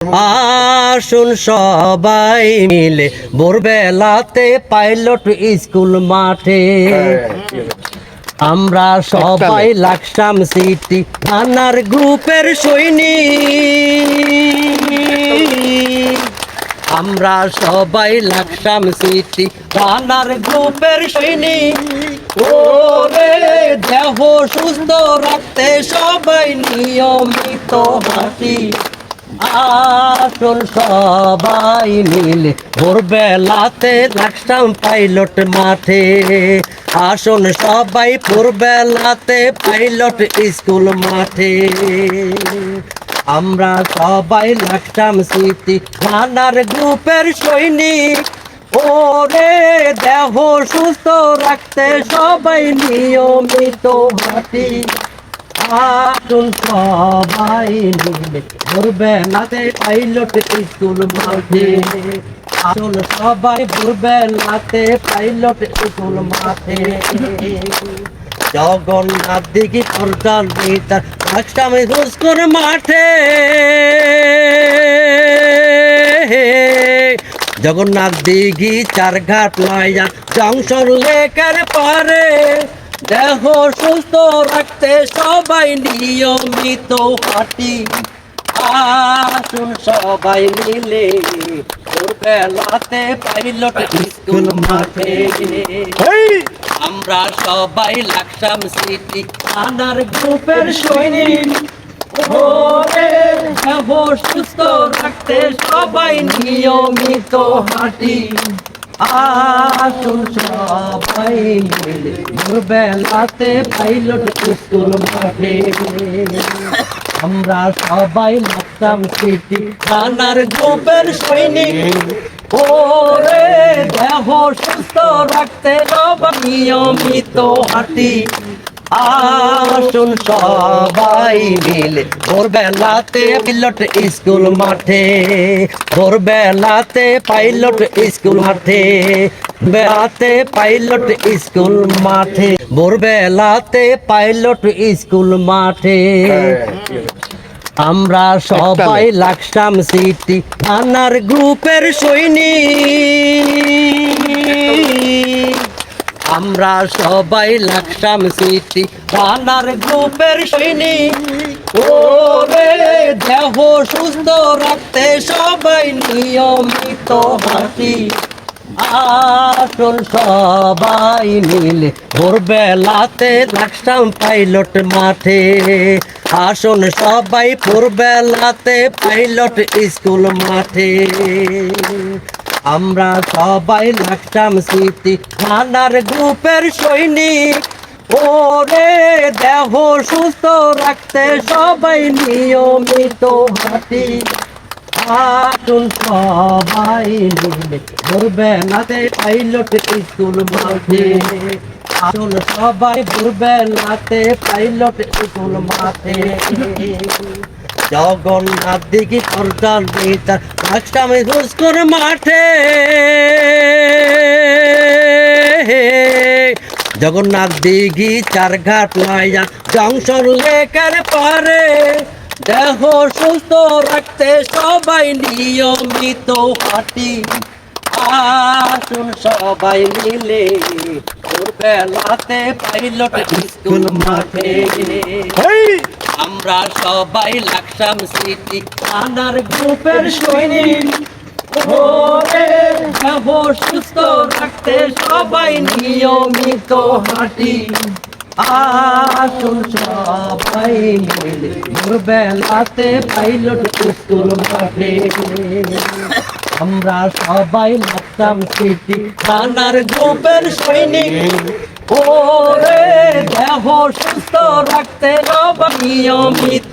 আসুন সবাই মিলে ভোরবেলাতে পাইলট স্কুল মাঠে আমরা সবাই লাকসাম সিটি থানার গ্রুপের সৈনিক। আমরা সবাই লাকসাম সিটি থানার গ্রুপের সৈনিক। ওরে দেহ সুস্থ রাখতে সবাই নিয়মিত হাঁটি। আসুন সবাই মিলে ভোরবেলাতে লাকসাম পাইলট মাঠে। আসুন সবাই ভোরবেলাতে পাইলট স্কুল মাঠে। আমরা সবাই লাকসাম সিটি থানার গ্রুপের সৈনিক। ওরে দেহ সুস্থ রাখতে সবাই নিয়মিত হাঁটি। আসুন সবাই মিলে ভোরবেলাতে পাইলট স্কুল মাঠে। আসুন সবাই ভোরবেলাতে পাইলট স্কুল মাঠে। জগন্নাথ দিঘি পর্যাল নেতার লাকসাম স্কুল মাঠে। জগন্নাথ দিঘি চারঘাট লাইয়া জংশন লেকের পারে। দেহ সুস্থ রাখতে সবাই নিয়মিত হাঁটি। আসুন সবাই মিলে ভোরবেলাতে পাইলট স্কুল মাঠে। আমরা সবাই লাকসাম সিটি থানার গ্রুপের সৈনিক। ওরে দেহ সুস্থ রাখতে সবাই নিয়মিত হাঁটি। আসুন সবাই মিলে ভোরবেলাতে পাইলট স্কুল মাঠে। আমরা সবাই লাকসাম সিটি থানার গ্রুপের সৈনিক। ওরে দেহ সুস্থ রাখতে সবাই নিয়মিত হাঁটি। আসুন সবাই মিলে ভোরবেলাতে পাইলট স্কুল মাঠে। ভোরবেলাতে পাইলট স্কুল মাঠে। বেলাতে পাইলট স্কুল মাঠে। ভোরবেলাতে পাইলট স্কুল মাঠে। আমরা সবাই লাকসাম সিটি থানার গ্রুপের সৈনিক। আমরা সবাই লাকসাম সিটি থানার গ্রুপের সৈনিক। ওরে দেহ সুস্থ রাখতে সবাই নিয়মিত হাঁটি। আসুন সবাই মিলে ভোরবেলাতে লাকসাম পাইলট মাঠে। আসুন সবাই ভোরবেলাতে পাইলট স্কুল মাঠে। আমরা সবাই লাকসাম সিটি থানার গ্রুপের সৈনিক। ওরে দেহ সুস্থ রাখতে সবাই নিয়মিত হাঁটি। আসুন সবাই মিলে ভোরবেলাতে পাইলট স্কুল মাঠে। আসুন সবাই ভোরবেলাতে পাইলট স্কুল মাঠে। জগন্নাথ দিঘি পর্যাল নেতার লাকসাম স্কুল মাঠে। জগন্নাথ দিঘি চারঘাট লাইয়া জংশন লেকের পারে। দেহ সুস্থ রাখতে সবাই নিয়মিত হাঁটি। আসুন সবাই মিলে ভোরবেলাতে পাইলট স্কুল মাঠে। আমরা সবাই লাকসাম সিটি থানার গ্রুপের সৈনিক। ওরে দেহ সুস্থ রাখতে সবাই নিয়মিত হাঁটি। আসুন সবাই মিলে ভোরবেলাতে পাইলট স্কুল মাঠে। আমরা সবাই লাকসাম সিটি থানার গ্রুপের সৈনিক। ওরে দেহ সুস্থ রাখতে সবাই নিয়মিত